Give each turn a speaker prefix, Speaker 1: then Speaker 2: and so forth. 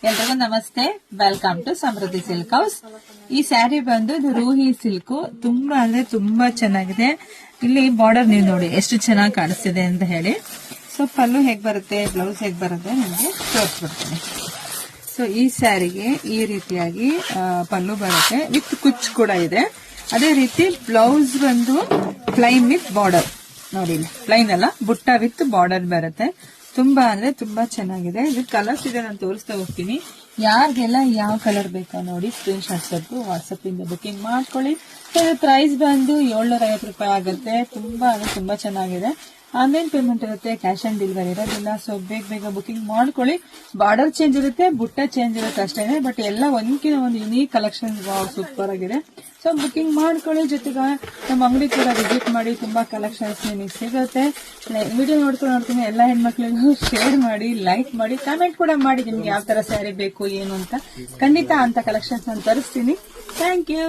Speaker 1: ಎಲ್ರಿಗೂ ನಮಸ್ತೆ, welcome to Samruddhi silk house. ಈ ಸ್ಯಾರಿ ಬಂದು ಇದು ರೂಹಿ ಸಿಲ್ಕ್, ತುಂಬಾ ಅಂದ್ರೆ ತುಂಬಾ ಚೆನ್ನಾಗಿದೆ. ಇಲ್ಲಿ ಬಾರ್ಡರ್ ನೀವು ನೋಡಿ ಎಷ್ಟು ಚೆನ್ನಾಗಿ ಕಾಣಿಸ್ತಿದೆ ಅಂತ ಹೇಳಿ. ಸೊ ಪಲ್ಲು ಹೇಗ್ ಬರುತ್ತೆ, ಬ್ಲೌಸ್ ಹೇಗ್ ಬರುತ್ತೆ ನಿಮ್ಗೆ ತೋರಿಸ್ಬಿಡ್ತೀನಿ. ಸೊ ಈ ಸ್ಯಾರಿಗೆ ಈ ರೀತಿಯಾಗಿ ಪಲ್ಲು ಬರುತ್ತೆ, ವಿತ್ ಕುಚ್ ಕೂಡ ಇದೆ. ಅದೇ ರೀತಿ ಬ್ಲೌಸ್ ಬಂದು ಪ್ಲೈನ್ ವಿತ್ ಬಾರ್ಡರ್ ನೋಡಿ, ಪ್ಲೈನ್ ಅಲ್ಲ, ಬುಟ್ಟ ವಿತ್ ಬಾರ್ಡರ್ ಬರುತ್ತೆ. ತುಂಬಾ ಅಂದ್ರೆ ತುಂಬಾ ಚೆನ್ನಾಗಿದೆ. ಇದು ಕಲರ್ಸ್ ಇದೆ, ನಾನು ತೋರಿಸ್ತಾ ಹೋಗ್ತೀನಿ. ಯಾರಿಗೆಲ್ಲ ಯಾವ ಕಲರ್ ಬೇಕೋ ನೋಡಿ ಸ್ಕ್ರೀನ್ ಶಾಟ್ ತೆಗೆದು ವಾಟ್ಸ್ಆಪ್ ಇಂದ ಬುಕಿಂಗ್ ಮಾಡ್ಕೊಳ್ಳಿ. ಪ್ರೈಸ್ ಬಂದು 750 ರೂಪಾಯಿ ಆಗುತ್ತೆ. ತುಂಬಾ ಅಂದ್ರೆ ತುಂಬಾ ಚೆನ್ನಾಗಿದೆ. ಆನ್ಲೈನ್ ಪೇಮೆಂಟ್ ಇರುತ್ತೆ, ಕ್ಯಾಶ್ ಆನ್ ಡೆಲಿವರಿ ಇರೋದಿಲ್ಲ. ಸೊ ಬೇಗ ಬುಕಿಂಗ್ ಮಾಡ್ಕೊಳ್ಳಿ. ಬಾರ್ಡರ್ ಚೇಂಜ್ ಇರುತ್ತೆ, ಬುಟ್ಟ ಚೇಂಜ್ ಇರುತ್ತೆ ಅಷ್ಟೇನೆ, ಬಟ್ ಎಲ್ಲ ಒಂದಕ್ಕಿಂತ ಒಂದು ಯುನೀಕ್ ಕಲೆಕ್ಷನ್ ಸೂಪರ್ ಆಗಿದೆ. ಸೊ ಬುಕಿಂಗ್ ಮಾಡ್ಕೊಳ್ಳಿ. ಜೊತೆಗೆ ನಮ್ಮ ಅಂಗಡಿ ಕೂಡ ವಿಸಿಟ್ ಮಾಡಿ, ತುಂಬಾ ಕಲೆಕ್ಷನ್ಸ್ ನಿಮಗೆ ಸಿಗುತ್ತೆ. ವಿಡಿಯೋ ನೋಡ್ಕೊಂಡು ಎಲ್ಲ ಹೆಣ್ಮಕ್ಳಿಗೂ ಶೇರ್ ಮಾಡಿ, ಲೈಕ್ ಮಾಡಿ, ಕಾಮೆಂಟ್ ಕೂಡ ಮಾಡಿ ನಿಮ್ಗೆ ಯಾವ ತರ ಸ್ಯಾರಿ ಬೇಕು ಏನು ಅಂತ. ಖಂಡಿತ ಅಂತ ಕಲೆಕ್ಷನ್ಸ್ ನಾನು ತರಿಸ್ತೀನಿ. Thank you.